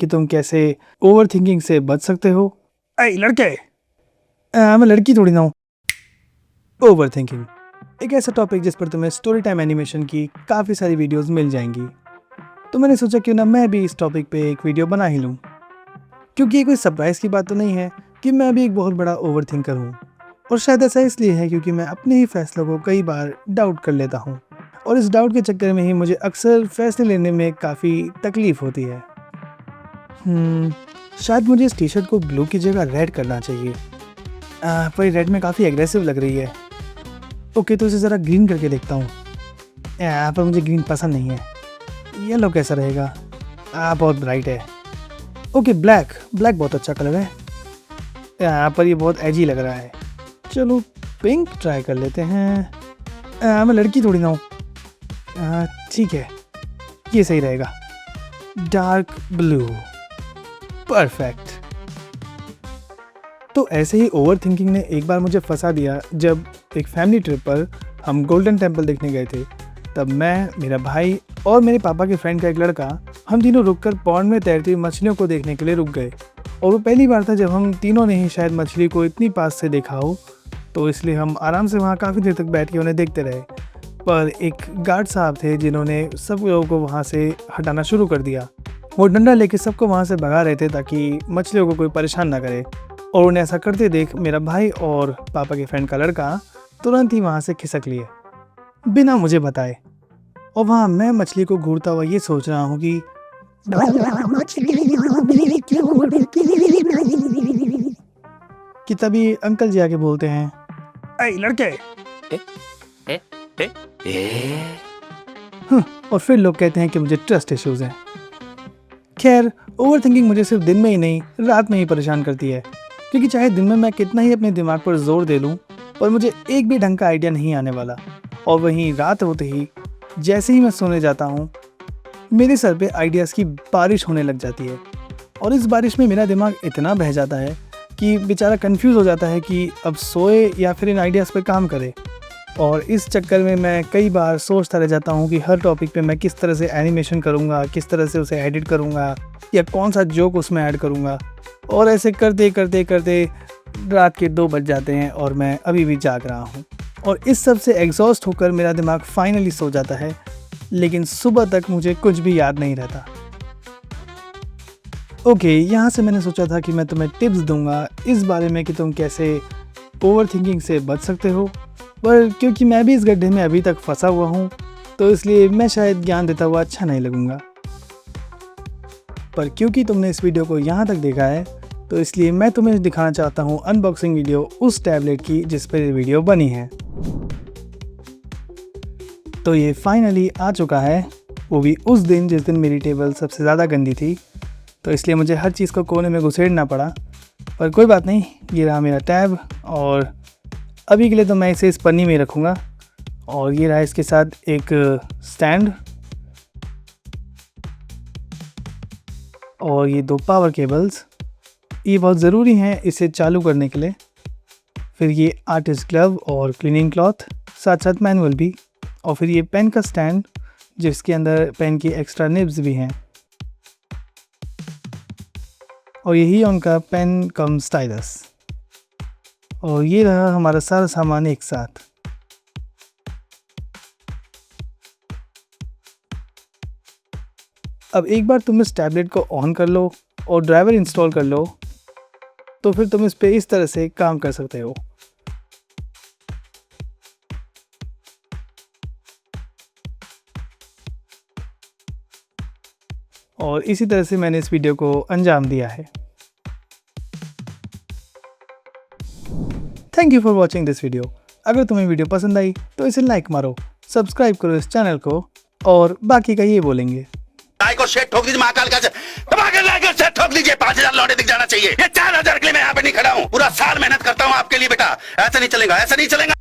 कि तुम कैसे ओवर थिंकिंग से बच सकते हो। ऐ लड़के, मैं लड़की थोड़ी ना हूँ। ओवर थिंकिंग एक ऐसा टॉपिक जिस पर तुम्हें स्टोरी टाइम एनिमेशन की काफ़ी सारी वीडियोस मिल जाएंगी। तो मैंने सोचा क्यों ना मैं भी इस टॉपिक पे एक वीडियो बना ही लूँ, क्योंकि ये कोई सरप्राइज़ की बात तो नहीं है कि मैं भी एक बहुत बड़ा ओवर थिंकर हूँ। और शायद ऐसा इसलिए है क्योंकि मैं अपने ही फैसलों को कई बार डाउट कर लेता हूँ, और इस डाउट के चक्कर में ही मुझे अक्सर फैसले लेने में काफ़ी तकलीफ़ होती है। शायद मुझे इस टी शर्ट को ब्लू की जगह रेड करना चाहिए, पर रेड में काफ़ी एग्रेसिव लग रही है। ओके, तो इसे ज़रा ग्रीन करके देखता हूँ। पर मुझे ग्रीन पसंद नहीं है। येलो कैसा रहेगा? बहुत ब्राइट है। ओके, ब्लैक बहुत अच्छा कलर है, पर ये बहुत एजी लग रहा है। चलो पिंक ट्राई कर लेते हैं। मैं लड़की थोड़ी ना हूँ। ठीक है, ये सही रहेगा। Dark blue, perfect. तो ऐसे ही ओवर थिंकिंग ने एक बार मुझे फंसा दिया जब एक फैमिली ट्रिप पर हम गोल्डन टेम्पल देखने गए थे। तब मैं, मेरा भाई और मेरे पापा के फ्रेंड का एक लड़का, हम तीनों रुककर पॉन्ड में तैरती हुई मछलियों को देखने के लिए रुक गए। और वो पहली बार था जब हम तीनों ने ही शायद मछली को इतनी पास से देखा हो, तो इसलिए हम आराम से वहाँ काफ़ी देर तक बैठ के उन्हें देखते रहे। पर एक गार्ड साहब थे जिन्होंने सब लोगों को वहाँ से हटाना शुरू कर दिया। वो डंडा लेके सबको वहाँ से भगा रहे थे ताकि मछलियों को कोई परेशान ना करे। और उन्हें ऐसा करते देख मेरा भाई और पापा के फ्रेंड का लड़का तुरंत ही वहाँ से खिसक लिए बिना मुझे बताए। और वहाँ मैं मछली को घूरता हुआ ये सोच रहा हूँ कि तभी अंकल जी आके बोलते हैं, ऐ लड़के। और फिर लोग कहते हैं कि मुझे ट्रस्ट इश्यूज हैं। खैर, ओवर थिंकिंग मुझे सिर्फ दिन में ही नहीं, रात में ही परेशान करती है, क्योंकि चाहे दिन में मैं कितना ही अपने दिमाग पर जोर दे लूँ, पर मुझे एक भी ढंग का आइडिया नहीं आने वाला। और वहीं रात होते ही जैसे ही मैं सोने जाता हूँ, मेरे सर पे आइडियाज़ की बारिश होने लग जाती है। और इस बारिश में मेरा दिमाग इतना बह जाता है कि बेचारा कंफ्यूज हो जाता है कि अब सोए या फिर इन आइडियाज़ पे काम करे। और इस चक्कर में मैं कई बार सोचता रह जाता हूँ कि हर टॉपिक पे मैं किस तरह से एनिमेशन करूँगा, किस तरह से उसे एडिट करूँगा, या कौन सा जोक उसमें ऐड करूँगा। और ऐसे करते करते करते रात के 2 बज जाते हैं और मैं अभी भी जाग रहा हूँ। और इस सब से एग्जॉस्ट होकर मेरा दिमाग फाइनली सो जाता है, लेकिन सुबह तक मुझे कुछ भी याद नहीं रहता। ओके, यहाँ से मैंने सोचा था कि मैं तुम्हें टिप्स दूंगा इस बारे में कि तुम कैसे ओवर थिंकिंग से बच सकते हो। पर क्योंकि मैं भी इस गड्ढे में अभी तक फंसा हुआ हूँ, तो इसलिए मैं शायद ज्ञान देता हुआ अच्छा नहीं लगूंगा। पर क्योंकि तुमने इस वीडियो को यहाँ तक देखा है, तो इसलिए मैं तुम्हें दिखाना चाहता हूँ अनबॉक्सिंग वीडियो उस टैबलेट की जिस पर ये वीडियो बनी है। तो ये फाइनली आ चुका है, वो भी उस दिन जिस दिन मेरी टेबल सबसे ज़्यादा गंदी थी, तो इसलिए मुझे हर चीज़ को कोने में घुसेड़ना पड़ा। पर कोई बात नहीं, ये रहा मेरा टैब, और अभी के लिए तो मैं इसे इस पन्नी में रखूँगा। और ये रहा इसके साथ एक स्टैंड, और ये 2 पावर केबल्स, ये बहुत ज़रूरी हैं इसे चालू करने के लिए। फिर ये आर्टिस्ट ग्लव और क्लीनिंग क्लॉथ, साथ साथ मैनुअल भी। और फिर ये पेन का स्टैंड जिसके अंदर पेन की एक्स्ट्रा निब्स भी हैं। और यही उनका पेन कम स्टाइलस। और ये रहा हमारा सारा सामान एक साथ। अब एक बार तुम इस टैबलेट को ऑन कर लो और ड्राइवर इंस्टॉल कर लो, तो फिर तुम इस पे इस तरह से काम कर सकते हो। और इसी तरह से मैंने इस वीडियो को अंजाम दिया है। Thank you for watching this video. अगर तुम्हें वीडियो पसंद आई तो इसे लाइक मारो, सब्सक्राइब करो इस चैनल को, और बाकी का ये बोलेंगे। लाइक और शेयर ठोक दीजिए, महाकाल का दबाकर लाइक और शेयर ठोक दीजिए। 5000 लौटे दिख जाना चाहिए। ये 4000 के लिए मैं यहाँ पे नहीं खड़ा हूँ, पूरा साल मेहनत करता हूँ आपके लिए बेटा। ऐसा नहीं चलेगा, ऐसा नहीं चलेगा।